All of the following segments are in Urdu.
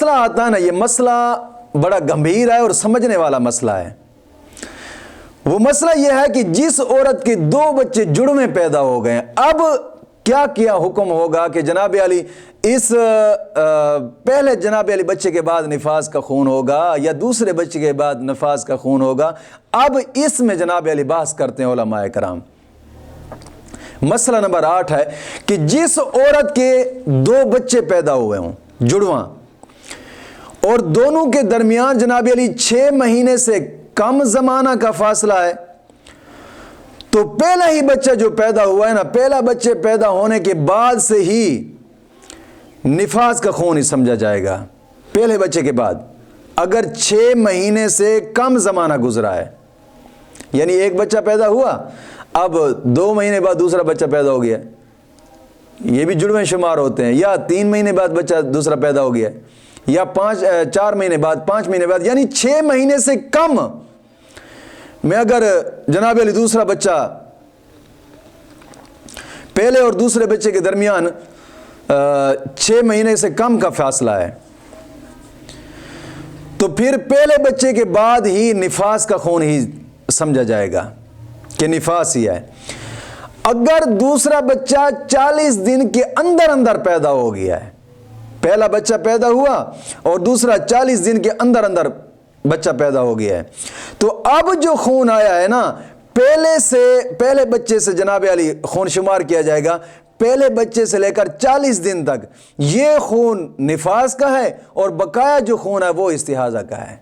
مسئلہ آتا ہے نا، یہ مسئلہ بڑا گمبھیر ہے اور سمجھنے والا مسئلہ ہے۔ وہ مسئلہ یہ ہے کہ جس عورت کے 2 بچے جڑوے پیدا ہو گئے، اب کیا حکم ہوگا کہ جناب علی اس پہلے جناب علی بچے کے بعد نفاس کا خون ہوگا یا دوسرے بچے کے بعد نفاس کا خون ہوگا؟ اب اس میں جناب علی بحث کرتے ہیں علماء کرام۔ مسئلہ نمبر 8 ہے کہ جس عورت کے 2 بچے پیدا ہوئے ہوں جڑواں، اور دونوں کے درمیان جناب علی 6 مہینے سے کم زمانہ کا فاصلہ ہے، تو پہلا ہی بچہ جو پیدا ہوا ہے نا، پہلا بچے پیدا ہونے کے بعد سے ہی نفاس کا خون ہی سمجھا جائے گا۔ پہلے بچے کے بعد اگر 6 مہینے سے کم زمانہ گزرا ہے، یعنی ایک بچہ پیدا ہوا، اب 2 مہینے بعد دوسرا بچہ پیدا ہو گیا، یہ بھی جڑوے شمار ہوتے ہیں، یا 3 مہینے بعد بچہ دوسرا پیدا ہو گیا، یا 4 مہینے بعد، 5 مہینے بعد، یعنی 6 مہینے سے کم میں اگر جناب علی دوسرا بچہ، پہلے اور دوسرے بچے کے درمیان 6 مہینے سے کم کا فاصلہ ہے، تو پھر پہلے بچے کے بعد ہی نفاس کا خون ہی سمجھا جائے گا کہ نفاس ہی ہے۔ اگر دوسرا بچہ 40 دن کے اندر پیدا ہو گیا ہے، پہلا بچہ پیدا ہوا اور دوسرا 40 دن کے اندر بچہ پیدا ہو گیا ہے، تو اب جو خون آیا ہے نا، پہلے بچے سے جناب علی خون شمار کیا جائے گا، پہلے بچے سے لے کر 40 دن تک یہ خون نفاس کا ہے، اور بقایا جو خون ہے وہ استحاضہ کا ہے۔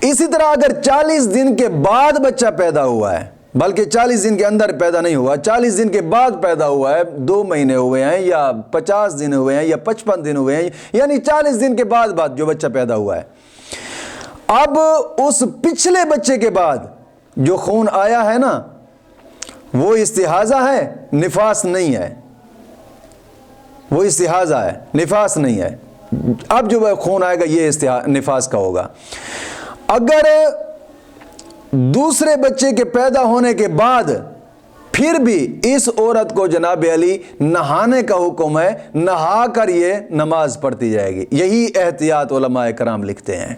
اسی طرح اگر 40 دن کے بعد بچہ پیدا ہوا ہے، بلکہ 40 دن کے اندر پیدا نہیں ہوا، 40 دن کے بعد پیدا ہوا ہے، 2 مہینے ہوئے ہیں یا 50 دن ہوئے ہیں یا 55 دن ہوئے ہیں، یعنی 40 دن کے بعد جو بچہ پیدا ہوا ہے، اب اس پچھلے بچے کے بعد جو خون آیا ہے نا، وہ استحاضہ ہے، نفاس نہیں ہے، وہ استحاضہ ہے، نفاس نہیں ہے۔ اب جو خون آئے گا یہ نفاس کا ہوگا۔ اگر دوسرے بچے کے پیدا ہونے کے بعد پھر بھی اس عورت کو جناب علی نہانے کا حکم ہے، نہا کر یہ نماز پڑھتی جائے گی، یہی احتیاط علماء کرام لکھتے ہیں۔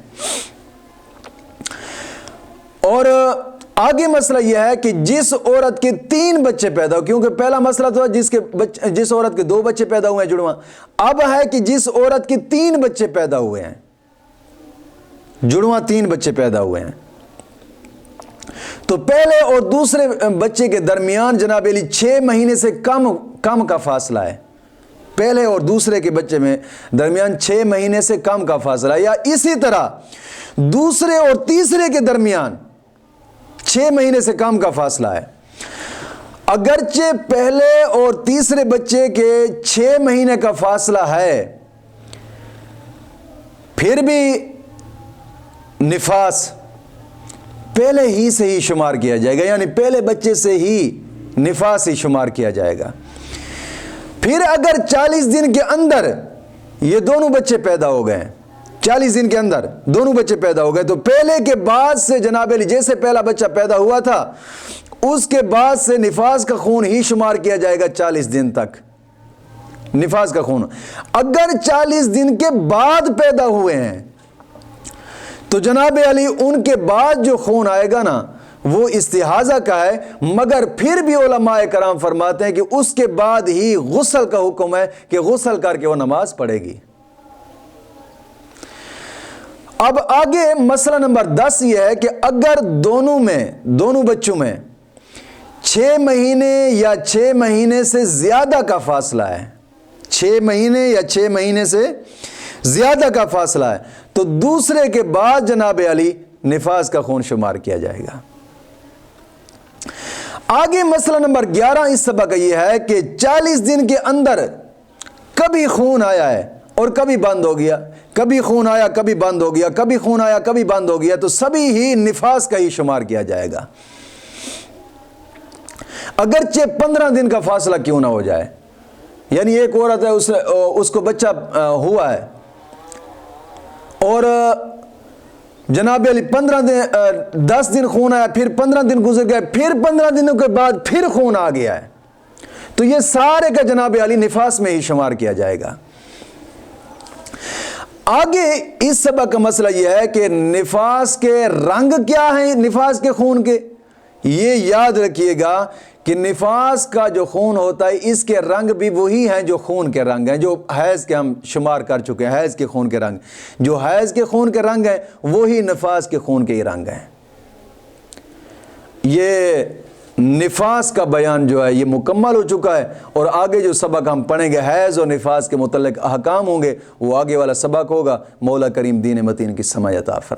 اور آگے مسئلہ یہ ہے کہ جس عورت کے 3 بچے پیدا ہو، کیونکہ پہلا مسئلہ تو ہے جس عورت کے 2 بچے پیدا ہوئے ہیں جڑواں، اب ہے کہ جس عورت کے 3 بچے پیدا ہوئے ہیں جڑواں، 3 بچے پیدا ہوئے ہیں، تو پہلے اور دوسرے بچے کے درمیان جناب علی 6 مہینے سے کم کا فاصلہ ہے، پہلے اور دوسرے کے بچے میں درمیان 6 مہینے سے کم کا فاصلہ ہے، یا اسی طرح دوسرے اور تیسرے کے درمیان 6 مہینے سے کم کا فاصلہ ہے۔ اگرچہ پہلے اور تیسرے بچے کے 6 مہینے کا فاصلہ ہے، پھر بھی نفاس پہلے ہی سے ہی شمار کیا جائے گا، یعنی پہلے بچے سے ہی نفاس ہی شمار کیا جائے گا۔ پھر اگر 40 دن کے اندر یہ دونوں بچے پیدا ہو گئے، 40 دن کے اندر دونوں بچے پیدا ہو گئے، تو پہلے کے بعد سے جناب علی جیسے پہلا بچہ پیدا ہوا تھا، اس کے بعد سے نفاس کا خون ہی شمار کیا جائے گا 40 دن تک، نفاس کا خون۔ اگر 40 دن کے بعد پیدا ہوئے ہیں تو جناب علی ان کے بعد جو خون آئے گا نا، وہ استحاضہ کا ہے، مگر پھر بھی علماء کرام فرماتے ہیں کہ اس کے بعد ہی غسل کا حکم ہے کہ غسل کر کے وہ نماز پڑھے گی۔ اب آگے مسئلہ نمبر 10 یہ ہے کہ اگر دونوں بچوں میں 6 مہینے یا 6 مہینے سے زیادہ کا فاصلہ ہے، 6 مہینے یا 6 مہینے سے زیادہ کا فاصلہ ہے، تو دوسرے کے بعد جناب علی نفاس کا خون شمار کیا جائے گا۔ آگے مسئلہ نمبر 11 اس سبق کا یہ ہے کہ 40 دن کے اندر کبھی خون آیا ہے اور کبھی بند ہو گیا، کبھی خون آیا کبھی بند ہو گیا، کبھی خون آیا کبھی بند ہو گیا، تو سبھی ہی نفاس کا ہی شمار کیا جائے گا، اگرچہ 15 دن کا فاصلہ کیوں نہ ہو جائے۔ یعنی ایک عورت ہے، اس کو بچہ ہوا ہے اور جناب علی 10 دن خون آیا، پھر 15 دن گزر گئے، پھر 15 دنوں کے بعد پھر خون آ گیا ہے، تو یہ سارے کا جناب علی نفاس میں ہی شمار کیا جائے گا۔ آگے اس سبق کا مسئلہ یہ ہے کہ نفاس کے رنگ کیا ہیں، نفاس کے خون کے. یہ یاد رکھیے گا کہ نفاس کا جو خون ہوتا ہے اس کے رنگ بھی وہی ہیں جو خون کے رنگ ہیں، جو حیض کے ہم شمار کر چکے ہیں. حیض کے خون کے رنگ، جو حیض کے خون کے رنگ ہیں وہی نفاس کے خون کے رنگ ہیں. یہ نفاس کا بیان جو ہے یہ مکمل ہو چکا ہے، اور آگے جو سبق ہم پڑھیں گے حیض اور نفاس کے متعلق احکام ہوں گے، وہ آگے والا سبق ہوگا. مولا کریم دین متین کی سمجھ عطا فرمائے.